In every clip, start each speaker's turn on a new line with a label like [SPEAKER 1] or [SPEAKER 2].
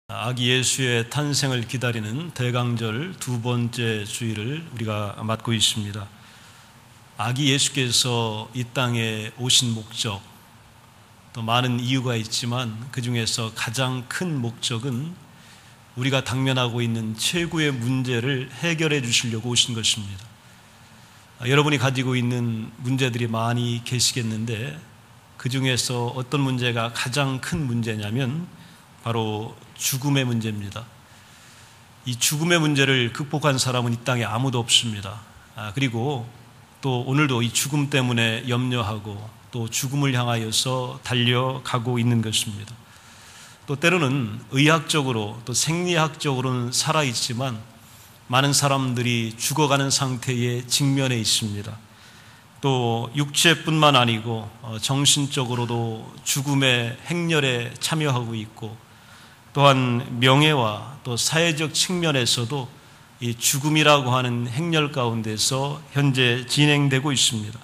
[SPEAKER 1] 아기 예수의 탄생을 기다리는 대강절 두 번째 주일을 우리가 맞고 있습니다. 아기 예수께서 이 땅에 오신 목적, 또 많은 이유가 있지만 그 중에서 가장 큰 목적은 우리가 당면하고 있는 최고의 문제를 해결해 주시려고 오신 것입니다. 여러분이 가지고 있는 문제들이 많이 계시겠는데 그 중에서 어떤 문제가 가장 큰 문제냐면 바로 죽음의 문제입니다. 이 죽음의 문제를 극복한 사람은 이 땅에 아무도 없습니다. 그리고 또 오늘도 이 죽음 때문에 염려하고 또 죽음을 향하여서 달려가고 있는 것입니다. 또 때로는 의학적으로 또 생리학적으로는 살아있지만 많은 사람들이 죽어가는 상태에 직면해 있습니다. 또 육체뿐만 아니고 정신적으로도 죽음의 행렬에 참여하고 있고 또한 명예와 또 사회적 측면에서도 이 죽음이라고 하는 행렬 가운데서 현재 진행되고 있습니다.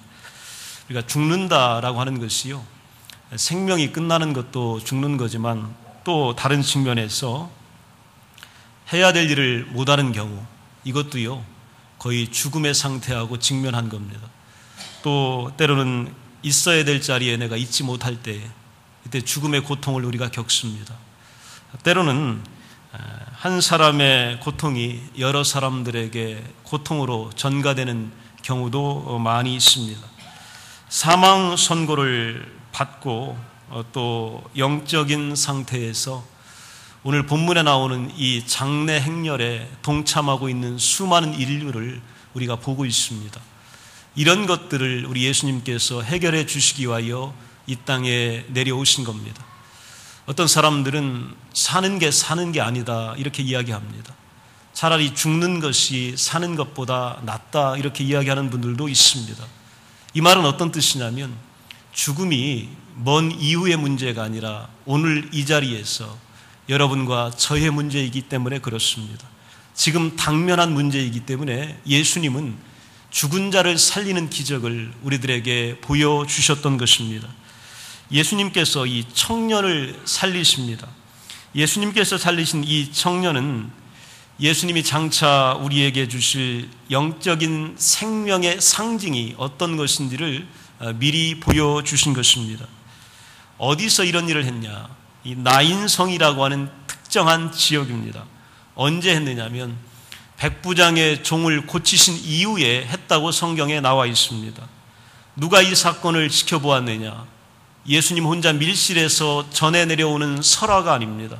[SPEAKER 1] 우리가 죽는다라고 하는 것이요, 생명이 끝나는 것도 죽는 거지만 또 다른 측면에서 해야 될 일을 못하는 경우, 이것도요 거의 죽음의 상태하고 직면한 겁니다. 또 때로는 있어야 될 자리에 내가 있지 못할 때 이때 죽음의 고통을 우리가 겪습니다. 때로는 한 사람의 고통이 여러 사람들에게 고통으로 전가되는 경우도 많이 있습니다. 사망 선고를 받고 또 영적인 상태에서 오늘 본문에 나오는 이 장례 행렬에 동참하고 있는 수많은 인류를 우리가 보고 있습니다. 이런 것들을 우리 예수님께서 해결해 주시기 위하여 이 땅에 내려오신 겁니다. 어떤 사람들은 사는 게 아니다 이렇게 이야기합니다. 차라리 죽는 것이 사는 것보다 낫다 이렇게 이야기하는 분들도 있습니다. 이 말은 어떤 뜻이냐면 죽음이 먼 이후의 문제가 아니라 오늘 이 자리에서 여러분과 저의 문제이기 때문에 그렇습니다. 지금 당면한 문제이기 때문에 예수님은 죽은 자를 살리는 기적을 우리들에게 보여주셨던 것입니다. 예수님께서 이 청년을 살리십니다. 예수님께서 살리신 이 청년은 예수님이 장차 우리에게 주실 영적인 생명의 상징이 어떤 것인지를 미리 보여주신 것입니다. 어디서 이런 일을 했냐? 이 나인성이라고 하는 특정한 지역입니다. 언제 했느냐면 백부장의 종을 고치신 이후에 했다고 성경에 나와 있습니다. 누가 이 사건을 지켜보았느냐? 예수님 혼자 밀실에서 전해 내려오는 설화가 아닙니다.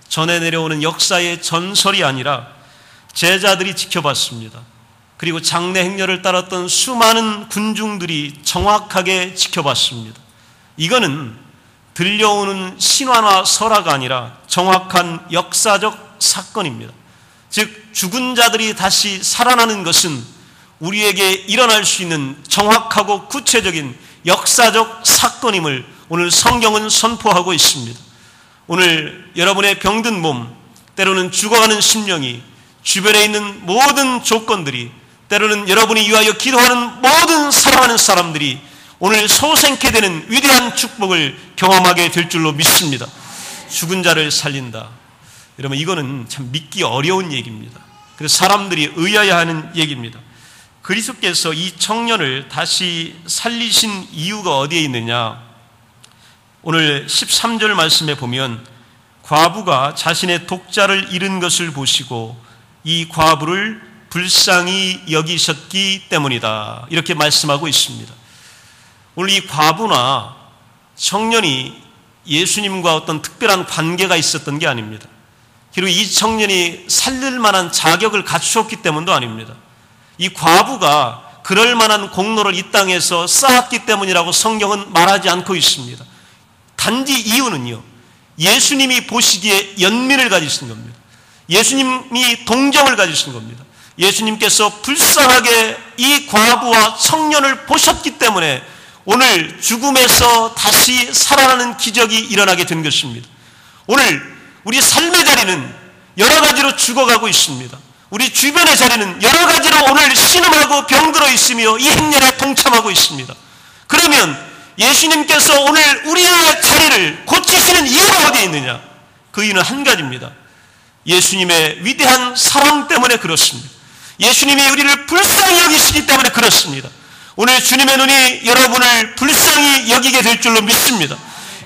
[SPEAKER 1] 전해 내려오는 역사의 전설이 아니라 제자들이 지켜봤습니다. 그리고 장례 행렬을 따랐던 수많은 군중들이 정확하게 지켜봤습니다. 이거는 들려오는 신화나 설화가 아니라 정확한 역사적 사건입니다. 즉 죽은 자들이 다시 살아나는 것은 우리에게 일어날 수 있는 정확하고 구체적인 역사적 사건임을 오늘 성경은 선포하고 있습니다. 오늘 여러분의 병든 몸, 때로는 죽어가는 심령이, 주변에 있는 모든 조건들이, 때로는 여러분이 위하여 기도하는 모든 사랑하는 사람들이 오늘 소생케 되는 위대한 축복을 경험하게 될 줄로 믿습니다. 죽은 자를 살린다. 여러분 이거는 참 믿기 어려운 얘기입니다. 그래서 사람들이 의아해 하는 얘기입니다. 그리스도께서 이 청년을 다시 살리신 이유가 어디에 있느냐? 오늘 13절 말씀에 보면 과부가 자신의 독자를 잃은 것을 보시고 이 과부를 불쌍히 여기셨기 때문이다. 이렇게 말씀하고 있습니다. 오늘 이 과부나 청년이 예수님과 어떤 특별한 관계가 있었던 게 아닙니다. 그리고 이 청년이 살릴 만한 자격을 갖추었기 때문도 아닙니다. 이 과부가 그럴 만한 공로를 이 땅에서 쌓았기 때문이라고 성경은 말하지 않고 있습니다. 단지 이유는요, 예수님이 보시기에 연민을 가지신 겁니다. 예수님이 동정을 가지신 겁니다. 예수님께서 불쌍하게 이 과부와 청년을 보셨기 때문에 오늘 죽음에서 다시 살아나는 기적이 일어나게 된 것입니다. 오늘 우리 삶의 자리는 여러 가지로 죽어가고 있습니다. 우리 주변의 자리는 여러 가지로 오늘 신음하고 병들어 있으며 이 행렬에 동참하고 있습니다. 그러면 예수님께서 오늘 우리의 자리를 고치시는 이유가 어디에 있느냐? 그 이유는 한 가지입니다. 예수님의 위대한 사랑 때문에 그렇습니다. 예수님이 우리를 불쌍히 여기시기 때문에 그렇습니다. 오늘 주님의 눈이 여러분을 불쌍히 여기게 될 줄로 믿습니다.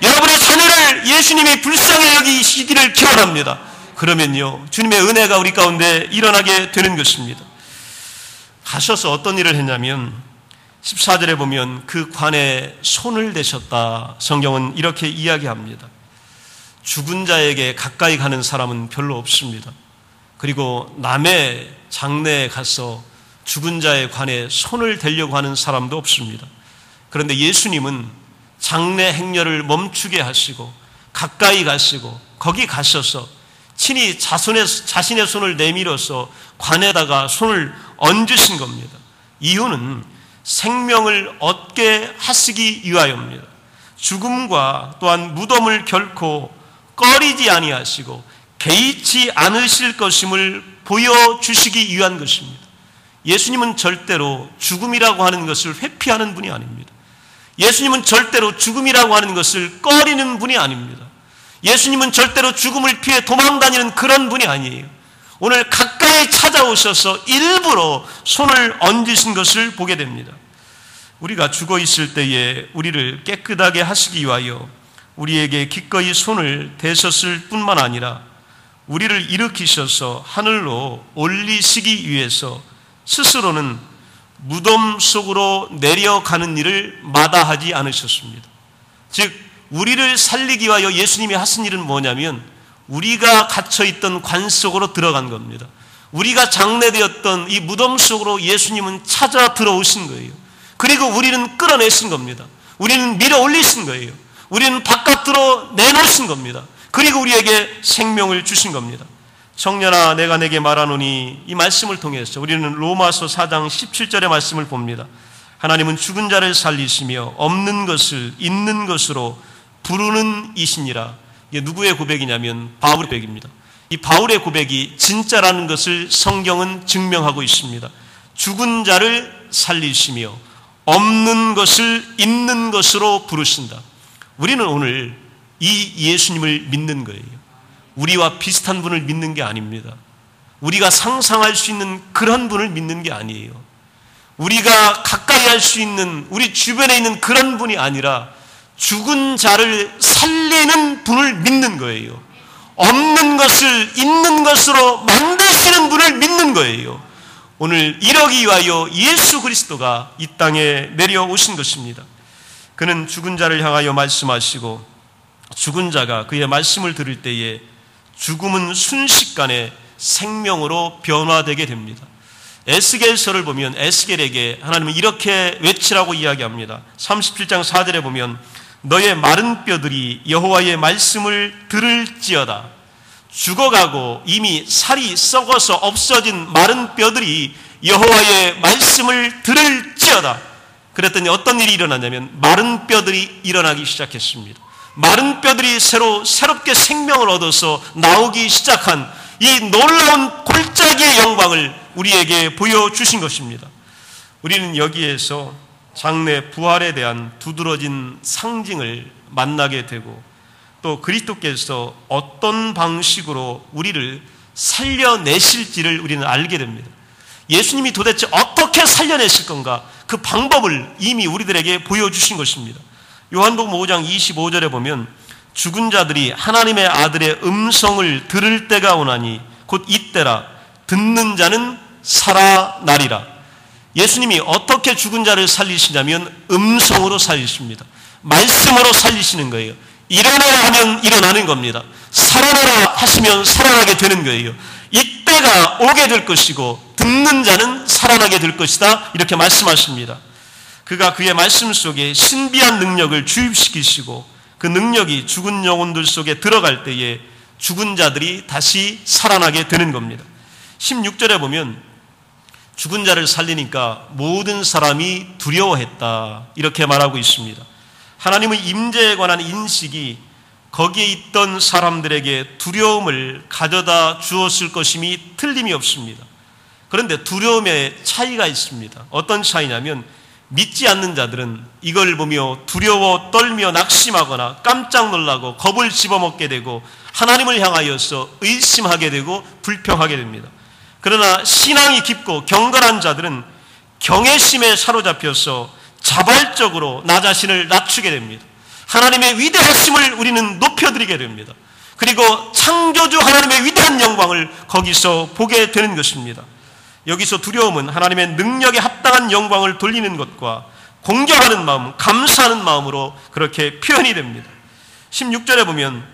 [SPEAKER 1] 여러분의 자녀를 예수님이 불쌍히 여기시기를 기원합니다. 그러면요, 주님의 은혜가 우리 가운데 일어나게 되는 것입니다. 가셔서 어떤 일을 했냐면 14절에 보면 그 관에 손을 대셨다. 성경은 이렇게 이야기합니다. 죽은 자에게 가까이 가는 사람은 별로 없습니다. 그리고 남의 장례에 가서 죽은 자의 관에 손을 대려고 하는 사람도 없습니다. 그런데 예수님은 장례 행렬을 멈추게 하시고 가까이 가시고 거기 가셔서 친히 자신의 손을 내밀어서 관에다가 손을 얹으신 겁니다. 이유는 생명을 얻게 하시기 위하여입니다. 죽음과 또한 무덤을 결코 꺼리지 아니하시고 개의치 않으실 것임을 보여주시기 위한 것입니다. 예수님은 절대로 죽음이라고 하는 것을 회피하는 분이 아닙니다. 예수님은 절대로 죽음이라고 하는 것을 꺼리는 분이 아닙니다. 예수님은 절대로 죽음을 피해 도망다니는 그런 분이 아니에요. 오늘 가까이 찾아오셔서 일부러 손을 얹으신 것을 보게 됩니다. 우리가 죽어 있을 때에 우리를 깨끗하게 하시기 위하여 우리에게 기꺼이 손을 대셨을 뿐만 아니라 우리를 일으키셔서 하늘로 올리시기 위해서 스스로는 무덤 속으로 내려가는 일을 마다하지 않으셨습니다. 즉 우리를 살리기 위하여 예수님이 하신 일은 뭐냐면 우리가 갇혀있던 관 속으로 들어간 겁니다. 우리가 장례되었던 이 무덤 속으로 예수님은 찾아 들어오신 거예요. 그리고 우리는 끌어내신 겁니다. 우리는 밀어 올리신 거예요. 우리는 바깥으로 내놓으신 겁니다. 그리고 우리에게 생명을 주신 겁니다. 청년아 내가 내게 말하노니, 이 말씀을 통해서 우리는 로마서 4장 17절의 말씀을 봅니다. 하나님은 죽은 자를 살리시며 없는 것을 있는 것으로 부르는 이시니라. 이게 누구의 고백이냐면 바울의 고백입니다. 이 바울의 고백이 진짜라는 것을 성경은 증명하고 있습니다. 죽은 자를 살리시며 없는 것을 있는 것으로 부르신다. 우리는 오늘 이 예수님을 믿는 거예요. 우리와 비슷한 분을 믿는 게 아닙니다. 우리가 상상할 수 있는 그런 분을 믿는 게 아니에요. 우리가 가까이 할 수 있는, 우리 주변에 있는 그런 분이 아니라 죽은 자를 살리는 분을 믿는 거예요. 없는 것을 있는 것으로 만드시는 분을 믿는 거예요. 오늘 이러기 위하여 예수 그리스도가 이 땅에 내려오신 것입니다. 그는 죽은 자를 향하여 말씀하시고 죽은 자가 그의 말씀을 들을 때에 죽음은 순식간에 생명으로 변화되게 됩니다. 에스겔서를 보면 에스겔에게 하나님은 이렇게 외치라고 이야기합니다. 37장 4절에 보면 너의 마른 뼈들이 여호와의 말씀을 들을지어다. 죽어가고 이미 살이 썩어서 없어진 마른 뼈들이 여호와의 말씀을 들을지어다. 그랬더니 어떤 일이 일어나냐면 마른 뼈들이 일어나기 시작했습니다. 마른 뼈들이 새롭게 생명을 얻어서 나오기 시작한 이 놀라운 골짜기의 영광을 우리에게 보여주신 것입니다. 우리는 여기에서 장래 부활에 대한 두드러진 상징을 만나게 되고 또 그리스도께서 어떤 방식으로 우리를 살려내실지를 우리는 알게 됩니다. 예수님이 도대체 어떻게 살려내실 건가, 그 방법을 이미 우리들에게 보여주신 것입니다. 요한복음 5장 25절에 보면 죽은 자들이 하나님의 아들의 음성을 들을 때가 오나니 곧 이때라. 듣는 자는 살아나리라. 예수님이 어떻게 죽은 자를 살리시냐면 음성으로 살리십니다. 말씀으로 살리시는 거예요. 일어나라 하면 일어나는 겁니다. 살아나라 하시면 살아나게 되는 거예요. 이때가 오게 될 것이고 듣는 자는 살아나게 될 것이다, 이렇게 말씀하십니다. 그가 그의 말씀 속에 신비한 능력을 주입시키시고 그 능력이 죽은 영혼들 속에 들어갈 때에 죽은 자들이 다시 살아나게 되는 겁니다. 16절에 보면 죽은 자를 살리니까 모든 사람이 두려워했다, 이렇게 말하고 있습니다. 하나님의 임재에 관한 인식이 거기에 있던 사람들에게 두려움을 가져다 주었을 것임이 틀림이 없습니다. 그런데 두려움에 차이가 있습니다. 어떤 차이냐면 믿지 않는 자들은 이걸 보며 두려워 떨며 낙심하거나 깜짝 놀라고 겁을 집어먹게 되고 하나님을 향하여서 의심하게 되고 불평하게 됩니다. 그러나 신앙이 깊고 경건한 자들은 경외심에 사로잡혀서 자발적으로 나 자신을 낮추게 됩니다. 하나님의 위대하심을 우리는 높여드리게 됩니다. 그리고 창조주 하나님의 위대한 영광을 거기서 보게 되는 것입니다. 여기서 두려움은 하나님의 능력에 합당한 영광을 돌리는 것과 공경하는 마음, 감사하는 마음으로 그렇게 표현이 됩니다. 16절에 보면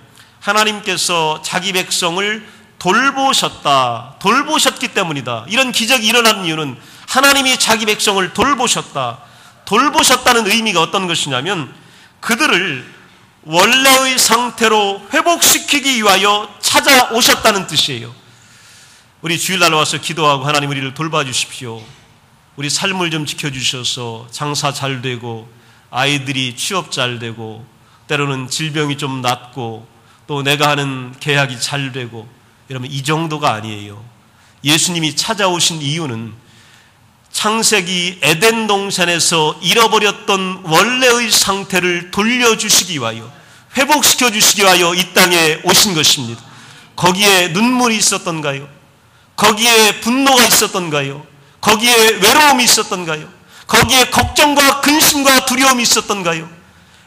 [SPEAKER 1] 하나님께서 자기 백성을 돌보셨기 때문이다. 이런 기적이 일어난 이유는 하나님이 자기 백성을 돌보셨다는 의미가 어떤 것이냐면 그들을 원래의 상태로 회복시키기 위하여 찾아오셨다는 뜻이에요. 우리 주일날 와서 기도하고 하나님 우리를 돌봐주십시오. 우리 삶을 좀 지켜주셔서 장사 잘 되고 아이들이 취업 잘 되고 때로는 질병이 좀 낫고 또 내가 하는 계약이 잘 되고 이러면 이 정도가 아니에요. 예수님이 찾아오신 이유는 창세기 에덴 동산에서 잃어버렸던 원래의 상태를 돌려주시기 위하여 회복시켜 주시기 위하여 이 땅에 오신 것입니다. 거기에 눈물이 있었던가요? 거기에 분노가 있었던가요? 거기에 외로움이 있었던가요? 거기에 걱정과 근심과 두려움이 있었던가요?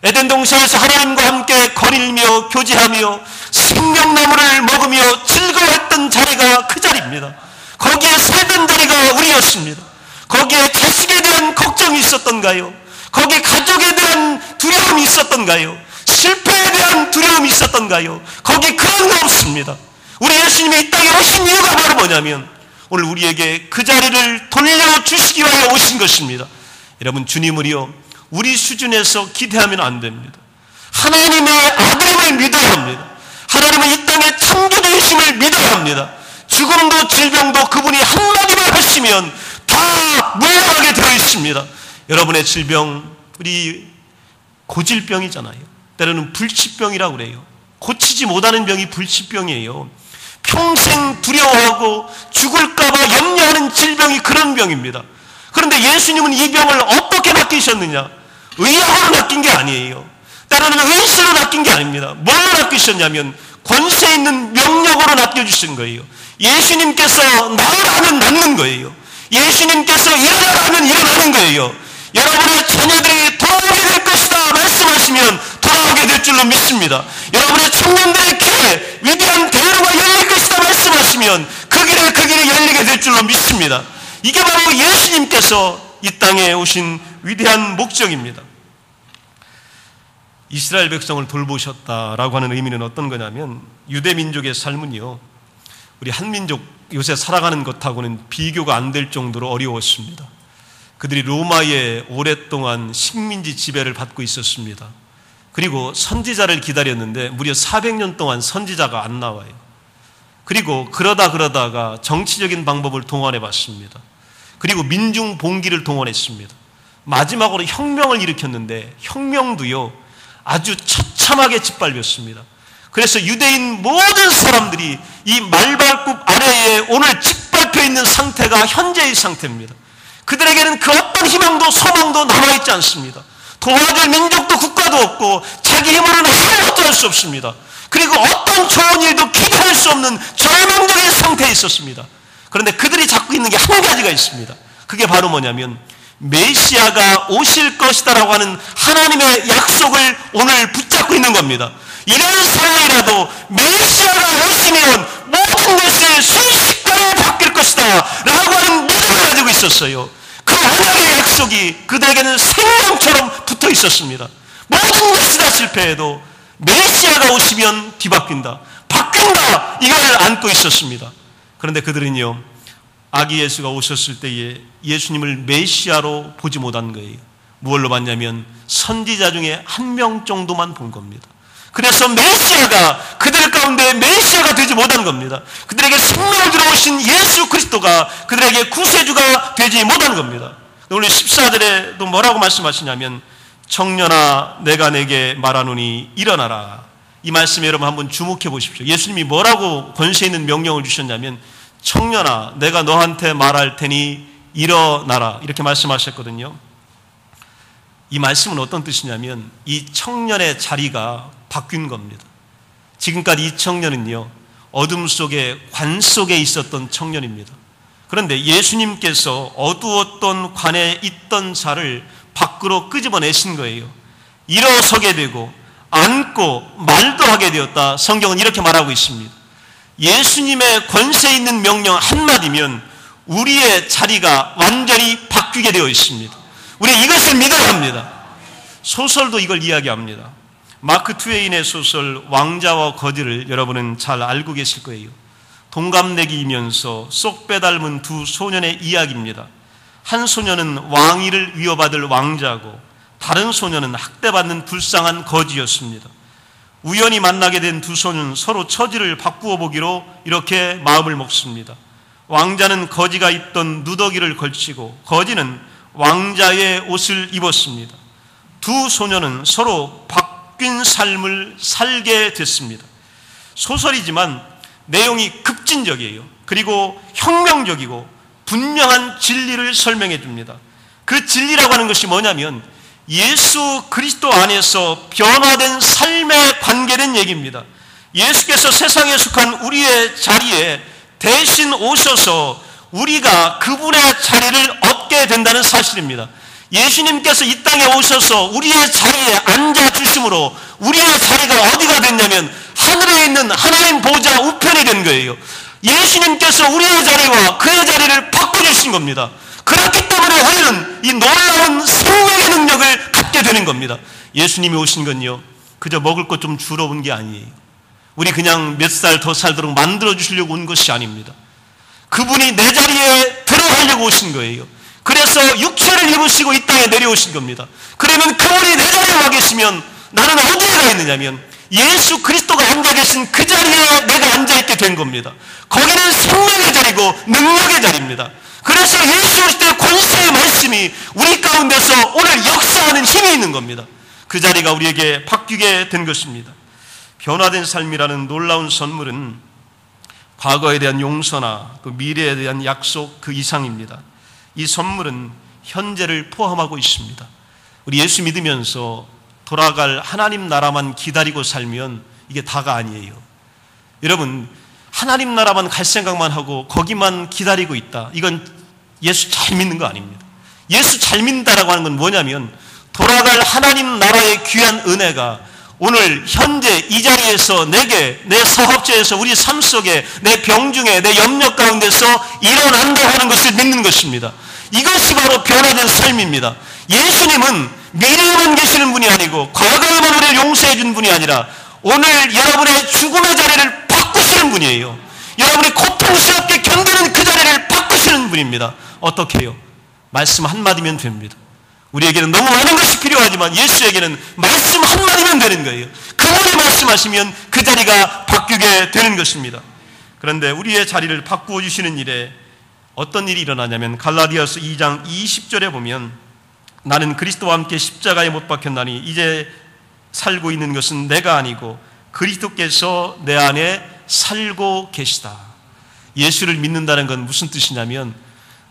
[SPEAKER 1] 에덴 동산에서 하나님과 함께 거닐며 교제하며 생명나무를 먹으며 즐거워했던 자리가 그 자리입니다. 거기에 살던 자리가 우리였습니다. 거기에 자식에 대한 걱정이 있었던가요? 거기에 가족에 대한 두려움이 있었던가요? 실패에 대한 두려움이 있었던가요? 거기에 그런 거 없습니다. 우리 예수님이 이 땅에 오신 이유가 바로 뭐냐면 오늘 우리에게 그 자리를 돌려주시기 위하여 오신 것입니다. 여러분, 주님을요 우리 수준에서 기대하면 안 됩니다. 하나님의 아들임을 믿어야 합니다. 하나님은 이 땅에 창조주이심을 믿어야 합니다. 죽음도 질병도 그분이 한마디만 하시면 다 물러가게 되어 있습니다. 여러분의 질병, 우리 고질병이잖아요. 때로는 불치병이라고 그래요. 고치지 못하는 병이 불치병이에요. 평생 두려워하고 죽을까봐 염려하는 질병이 그런 병입니다. 그런데 예수님은 이 병을 어떻게 낚이셨느냐? 의학으로 낚인 게 아니에요. 때로는 의술로 낚인 게 아닙니다. 뭘로 낚이셨냐면 권세 있는 명령으로 낚여주신 거예요. 예수님께서 나으라면 낫는 거예요. 예수님께서 일어나라면 일어나는 거예요. 여러분의 자녀들이 돌아오게 될 것이다 말씀하시면 돌아오게 될 줄로 믿습니다. 여러분의 청년들의 길에 위대한 대로가 열릴 것이다 말씀하시면 그 길이 열리게 될 줄로 믿습니다. 이게 바로 예수님께서 이 땅에 오신 위대한 목적입니다. 이스라엘 백성을 돌보셨다라고 하는 의미는 어떤 거냐면 유대 민족의 삶은요 우리 한민족 요새 살아가는 것하고는 비교가 안 될 정도로 어려웠습니다. 그들이 로마에 오랫동안 식민지 지배를 받고 있었습니다. 그리고 선지자를 기다렸는데 무려 400년 동안 선지자가 안 나와요. 그리고 그러다가 정치적인 방법을 동원해 봤습니다. 그리고 민중 봉기를 동원했습니다. 마지막으로 혁명을 일으켰는데 혁명도요 아주 처참하게 짓밟혔습니다. 그래서 유대인 모든 사람들이 이 말발굽 아래에 오늘 짓밟혀 있는 상태가 현재의 상태입니다. 그들에게는 그 어떤 희망도 소망도 남아있지 않습니다. 도와줄 민족도 국가도 없고 자기 힘으로는 아무것도 할 수 없습니다. 그리고 어떤 좋은 일도 기대할 수 없는 절망적인 상태에 있었습니다. 그런데 그들이 잡고 있는 게 한 가지가 있습니다. 그게 바로 뭐냐면 메시아가 오실 것이다라고 하는 하나님의 약속을 오늘 붙잡고 있는 겁니다. 이런 상황이라도 메시아가 오시면 모든 것이 순식간에 바뀔 것이다 라고 하는 믿음을 가지고 있었어요. 그 언약의 약속이 그들에게는 생명처럼 붙어 있었습니다. 모든 것이 다 실패해도 메시아가 오시면 뒤바뀐다, 바뀐다, 이걸 안고 있었습니다. 그런데 그들은요 아기 예수가 오셨을 때에 예수님을 메시아로 보지 못한 거예요. 무엇로 봤냐면 선지자 중에 한 명 정도만 본 겁니다. 그래서 메시아가 그들 가운데 메시아가 되지 못한 겁니다. 그들에게 생명을 들어오신 예수 그리스도가 그들에게 구세주가 되지 못한 겁니다. 오늘 14절에도 뭐라고 말씀하시냐면 청년아 내가 내게 말하노니 일어나라. 이 말씀에 여러분 한번 주목해 보십시오. 예수님이 뭐라고 권세 있는 명령을 주셨냐면 청년아 내가 너한테 말할 테니 일어나라 이렇게 말씀하셨거든요. 이 말씀은 어떤 뜻이냐면 이 청년의 자리가 바뀐 겁니다. 지금까지 이 청년은요, 어둠 속에 관 속에 있었던 청년입니다. 그런데 예수님께서 어두웠던 관에 있던 자를 밖으로 끄집어내신 거예요. 일어서게 되고 앉고 말도 하게 되었다. 성경은 이렇게 말하고 있습니다. 예수님의 권세 있는 명령 한마디면 우리의 자리가 완전히 바뀌게 되어 있습니다. 우리 이것을 믿어야 합니다. 소설도 이걸 이야기합니다. 마크 트웨인의 소설 왕자와 거지를 여러분은 잘 알고 계실 거예요. 동갑내기이면서 쏙 빼닮은 두 소년의 이야기입니다. 한 소년은 왕위를 위협받을 왕자고 다른 소년은 학대받는 불쌍한 거지였습니다. 우연히 만나게 된 두 소년은 서로 처지를 바꾸어 보기로 이렇게 마음을 먹습니다. 왕자는 거지가 입던 누더기를 걸치고 거지는 왕자의 옷을 입었습니다. 두 소년은 서로 바뀐 삶을 살게 됐습니다. 소설이지만 내용이 급진적이에요. 그리고 혁명적이고 분명한 진리를 설명해 줍니다. 그 진리라고 하는 것이 뭐냐면 예수 그리스도 안에서 변화된 삶에 관계된 얘기입니다. 예수께서 세상에 속한 우리의 자리에 대신 오셔서 우리가 그분의 자리를 얻게 된다는 사실입니다. 예수님께서 이 땅에 오셔서 우리의 자리에 앉아주심으로 우리의 자리가 어디가 됐냐면 하늘에 있는 하나님 보좌 우편이 된 거예요. 예수님께서 우리의 자리와 그의 자리를 바꿔주신 겁니다. 그렇기 때문에 우리는 이 놀라운 생명의 능력을 갖게 되는 겁니다. 예수님이 오신 건요, 그저 먹을 것 좀 주러 온 게 아니에요. 우리 그냥 몇 살 더 살도록 만들어주시려고 온 것이 아닙니다. 그분이 내 자리에 들어가려고 오신 거예요. 그래서 육체를 입으시고 이 땅에 내려오신 겁니다. 그러면 그분이 내 자리에 와 계시면 나는 어디에 가 있느냐면 예수 그리스도가 앉아 계신 그 자리에 내가 앉아있게 된 겁니다. 거기는 생명의 자리고 능력의 자리입니다. 그래서 예수 그리스도의 권세의 말씀이 우리 가운데서 오늘 역사하는 힘이 있는 겁니다. 그 자리가 우리에게 바뀌게 된 것입니다. 변화된 삶이라는 놀라운 선물은 과거에 대한 용서나 그 미래에 대한 약속 그 이상입니다. 이 선물은 현재를 포함하고 있습니다. 우리 예수 믿으면서 돌아갈 하나님 나라만 기다리고 살면 이게 다가 아니에요. 여러분, 하나님 나라만 갈 생각만 하고 거기만 기다리고 있다. 이건 예수 잘 믿는 거 아닙니다. 예수 잘 믿는다라고 하는 건 뭐냐면 돌아갈 하나님 나라의 귀한 은혜가 오늘 현재 이 자리에서 내게, 내 사업체에서, 우리 삶 속에, 내 병중에, 내 염려 가운데서 일어난다고 하는 것을 믿는 것입니다. 이것이 바로 변화된 삶입니다. 예수님은 미래에만 계시는 분이 아니고 과거에만 우리를 용서해 준 분이 아니라 오늘 여러분의 죽음의 자리를 바꾸시는 분이에요. 여러분이 고통스럽게 견디는 그 자리를 바꾸시는 분입니다. 어떻게 해요? 말씀 한마디면 됩니다. 우리에게는 너무 많은 것이 필요하지만 예수에게는 말씀 한마디면 되는 거예요. 그분이 말씀하시면 그 자리가 바뀌게 되는 것입니다. 그런데 우리의 자리를 바꾸어 주시는 일에 어떤 일이 일어나냐면 갈라디아서 2장 20절에 보면 나는 그리스도와 함께 십자가에 못 박혔나니 이제 살고 있는 것은 내가 아니고 그리스도께서 내 안에 살고 계시다. 예수를 믿는다는 건 무슨 뜻이냐면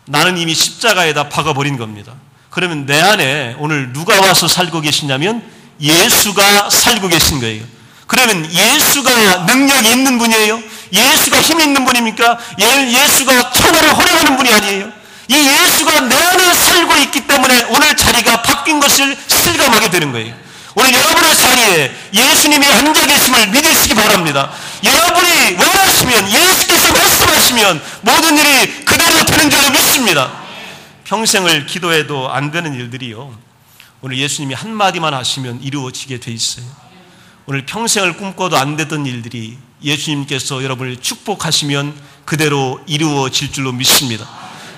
[SPEAKER 1] 나는 이미 십자가에다 박아버린 겁니다. 그러면 내 안에 오늘 누가 와서 살고 계시냐면 예수가 살고 계신 거예요. 그러면 예수가 능력이 있는 분이에요? 예수가 힘이 있는 분입니까? 예수가 천하를 호령하는 분이 아니에요? 이 예수가 내 안에 살고 있기 때문에 오늘 자리가 바뀐 것을 실감하게 되는 거예요. 오늘 여러분의 자리에 예수님이 앉아 계심을 믿으시기 바랍니다. 여러분이 원하시면 예수께서 말씀하시면 모든 일이 그대로 되는 줄로 믿습니다. 평생을 기도해도 안 되는 일들이요, 오늘 예수님이 한마디만 하시면 이루어지게 돼 있어요. 오늘 평생을 꿈꿔도 안 되던 일들이 예수님께서 여러분을 축복하시면 그대로 이루어질 줄로 믿습니다.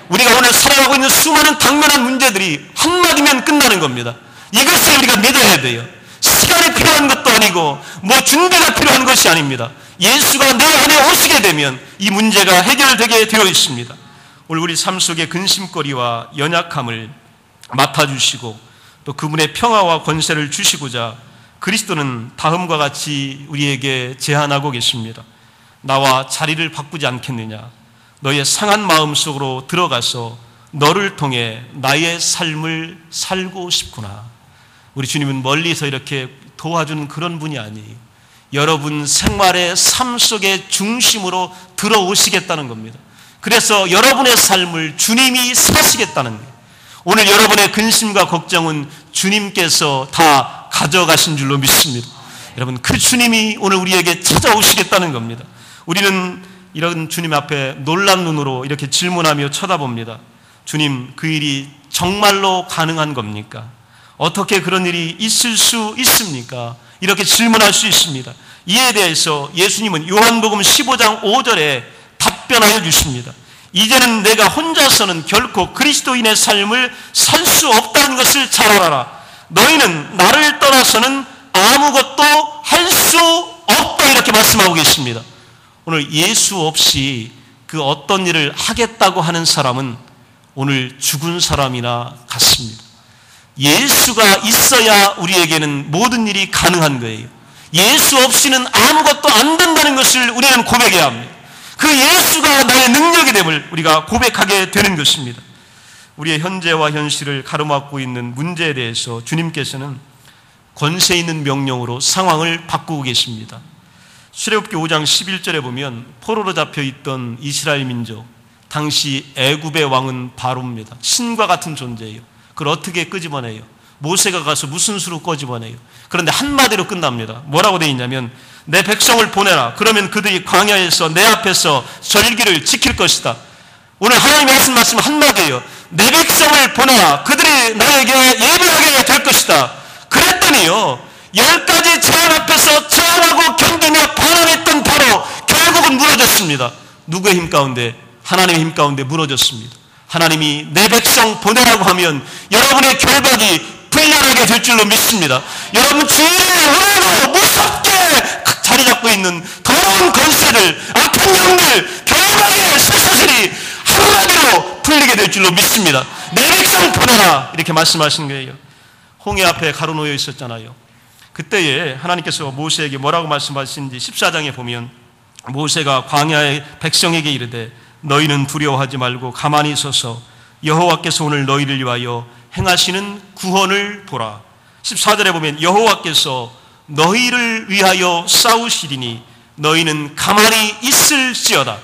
[SPEAKER 1] 우리가 오늘 살아가고 있는 수많은 당면한 문제들이 한마디면 끝나는 겁니다. 이것을 우리가 믿어야 돼요. 시간이 필요한 것도 아니고 뭐 준비가 필요한 것이 아닙니다. 예수가 내 안에 오시게 되면 이 문제가 해결되게 되어 있습니다. 오늘 우리 삶 속의 근심거리와 연약함을 맡아주시고 또 그분의 평화와 권세를 주시고자 그리스도는 다음과 같이 우리에게 제안하고 계십니다. 나와 자리를 바꾸지 않겠느냐? 너의 상한 마음 속으로 들어가서 너를 통해 나의 삶을 살고 싶구나. 우리 주님은 멀리서 이렇게 도와주는 그런 분이 아니에요. 여러분 생활의 삶 속의 중심으로 들어오시겠다는 겁니다. 그래서 여러분의 삶을 주님이 사시겠다는 거예요. 오늘 여러분의 근심과 걱정은 주님께서 다 가져가신 줄로 믿습니다. 여러분, 그 주님이 오늘 우리에게 찾아오시겠다는 겁니다. 우리는 이런 주님 앞에 놀란 눈으로 이렇게 질문하며 쳐다봅니다. 주님, 그 일이 정말로 가능한 겁니까? 어떻게 그런 일이 있을 수 있습니까? 이렇게 질문할 수 있습니다. 이에 대해서 예수님은 요한복음 15장 5절에 답변하여 주십니다. 이제는 내가 혼자서는 결코 그리스도인의 삶을 살 수 없다는 것을 잘 알아라. 너희는 나를 떠나서는 아무것도 할 수 없다, 이렇게 말씀하고 계십니다. 오늘 예수 없이 그 어떤 일을 하겠다고 하는 사람은 오늘 죽은 사람이나 같습니다. 예수가 있어야 우리에게는 모든 일이 가능한 거예요. 예수 없이는 아무것도 안 된다는 것을 우리는 고백해야 합니다. 그 예수가 나의 능력이 됨을 우리가 고백하게 되는 것입니다. 우리의 현재와 현실을 가로막고 있는 문제에 대해서 주님께서는 권세 있는 명령으로 상황을 바꾸고 계십니다. 출애굽기 5장 11절에 보면 포로로 잡혀있던 이스라엘 민족, 당시 애굽의 왕은 바로입니다. 신과 같은 존재예요. 그걸 어떻게 끄집어내요? 모세가 가서 무슨 수로 끄집어내요? 그런데 한마디로 끝납니다. 뭐라고 되어 있냐면 내 백성을 보내라. 그러면 그들이 광야에서 내 앞에서 절기를 지킬 것이다. 오늘 하나님의 하신 말씀 한마디예요. 내 백성을 보내라. 그들이 나에게 예배하게 될 것이다. 그랬더니요, 10가지 재앙 앞에서 저항하고 견디며 반항했던 바로 결국은 무너졌습니다. 누구의 힘 가운데? 하나님의 힘 가운데 무너졌습니다. 하나님이 내 백성 보내라고 하면 여러분의 결박이 풀려나게 될 줄로 믿습니다. 여러분 주위에 오늘도 무섭게 자리 잡고 있는 더러운 권세들, 악한 영들, 결박의 쇠사슬이 한마디로 풀리게 될 줄로 믿습니다. 내 백성 보내라, 이렇게 말씀하신 거예요. 홍해 앞에 가로놓여 있었잖아요. 그때에 하나님께서 모세에게 뭐라고 말씀하시는지 14장에 보면 모세가 광야의 백성에게 이르되 너희는 두려워하지 말고 가만히 있어서 여호와께서 오늘 너희를 위하여 행하시는 구원을 보라. 14절에 보면 여호와께서 너희를 위하여 싸우시리니 너희는 가만히 있을지어다.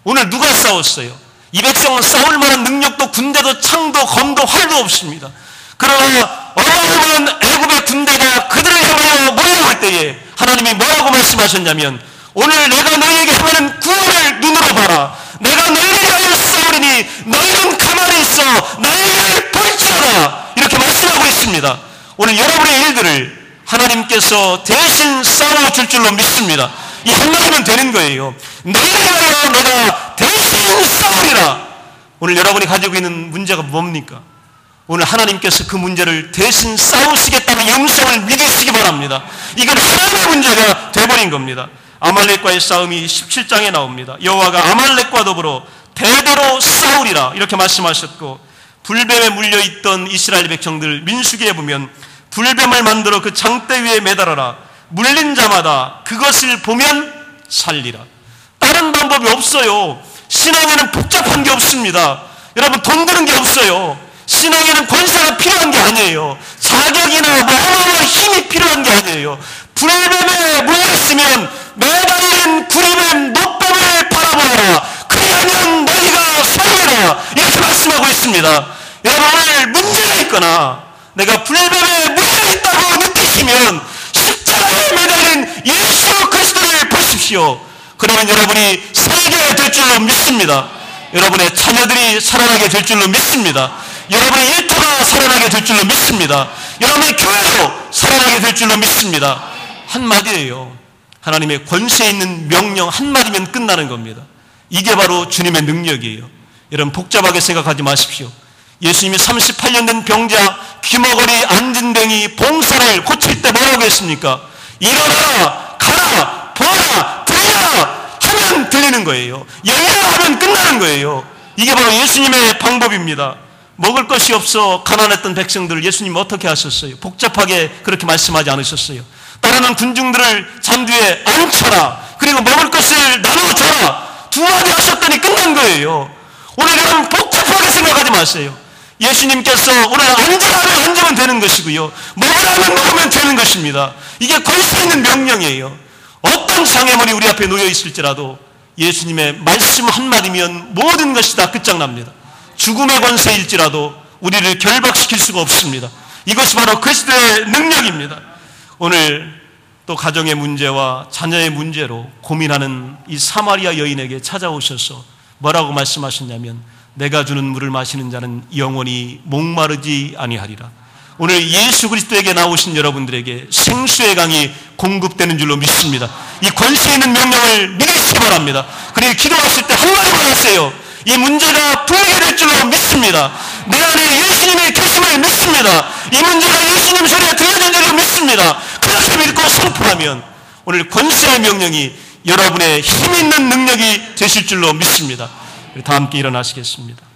[SPEAKER 1] 오늘 누가 싸웠어요? 이 백성은 싸울 만한 능력도 군대도 창도 검도 활도 없습니다. 그러나 어마어마한 애굽의 군대가 그들을 향하여 몰려올 때에 하나님이 뭐라고 말씀하셨냐면 오늘 내가 너희에게 행하는 구원을 눈으로 봐라. 내가 너희를 위하여 싸우리니 너희는 가만히 있어 나를 볼지어다, 이렇게 말씀하고 있습니다. 오늘 여러분의 일들을 하나님께서 대신 싸워줄 줄로 믿습니다. 이 한마디면 되는 거예요. 너희를 위하여 내가 대신 싸우리라. 오늘 여러분이 가지고 있는 문제가 뭡니까? 오늘 하나님께서 그 문제를 대신 싸우시겠다는 영성을 믿으시기 바랍니다. 이건 하나님의 문제가 돼버린 겁니다. 아말렉과의 싸움이 17장에 나옵니다. 여호와가 아말렉과 더불어 대대로 싸우리라, 이렇게 말씀하셨고, 불뱀에 물려있던 이스라엘 백성들 민수기에 보면 불뱀을 만들어 그 장대 위에 매달아라. 물린 자마다 그것을 보면 살리라. 다른 방법이 없어요. 신앙에는 복잡한 게 없습니다. 여러분, 돈 드는 게 없어요. 신앙에는 권세가 필요한 게 아니에요. 자격이나 어마어마한 힘이 필요한 게 아니에요. 불뱀에 물렸으면 매달린 구리뱀 노뱀을 바라보라. 그리하면 너희가 살리라, 이렇게 말씀하고 있습니다. 여러분, 오늘 문제가 있거나 내가 불뱀에 물려있다고 느끼시면 십자가에 매달린 예수 그리스도를 보십시오. 그러면 여러분이 살게 될 줄로 믿습니다. 여러분의 자녀들이 살아나게 될 줄로 믿습니다. 여러분의 일터가 살아나게 될 줄로 믿습니다. 여러분의 교회도 살아나게 될 줄로 믿습니다. 한마디예요. 하나님의 권세 있는 명령 한마디면 끝나는 겁니다. 이게 바로 주님의 능력이에요. 여러분, 복잡하게 생각하지 마십시오. 예수님이 38년 된 병자, 귀머거리, 안진뱅이, 봉사를 고칠 때 뭐라고 했습니까? 일어나라, 가라, 보라, 들려라 하면 들리는 거예요. 열려라 하면 끝나는 거예요. 이게 바로 예수님의 방법입니다. 먹을 것이 없어 가난했던 백성들을 예수님 어떻게 하셨어요? 복잡하게 그렇게 말씀하지 않으셨어요. 따르는 군중들을 잔뒤에 앉혀라, 그리고 먹을 것을 나눠줘라, 두 마디 하셨더니 끝난 거예요. 오늘 여러분 복잡하게 생각하지 마세요. 예수님께서 오늘 앉으라면 앉으면 되는 것이고요, 먹으라면 먹으면 되는 것입니다. 이게 권세 있는 명령이에요. 어떤 장애물이 우리 앞에 놓여 있을지라도 예수님의 말씀 한마디면 모든 것이 다 끝장납니다. 죽음의 권세일지라도 우리를 결박시킬 수가 없습니다. 이것이 바로 그리스도의 능력입니다. 오늘 또 가정의 문제와 자녀의 문제로 고민하는 이 사마리아 여인에게 찾아오셔서 뭐라고 말씀하셨냐면, 내가 주는 물을 마시는 자는 영원히 목마르지 아니하리라. 오늘 예수 그리스도에게 나오신 여러분들에게 생수의 강이 공급되는 줄로 믿습니다. 이 권세 있는 명령을 믿으시기 바랍니다. 그리고 기도하실 때 한마디만 하세요. 이 문제가 풀리게 줄로 믿습니다. 내 안에 예수님의 계심을 믿습니다. 이 문제가 예수님 소리가 들려진 줄로 믿습니다. 그렇게 믿고 선포하면 오늘 권세의 명령이 여러분의 힘있는 능력이 되실 줄로 믿습니다. 다 함께 일어나시겠습니다.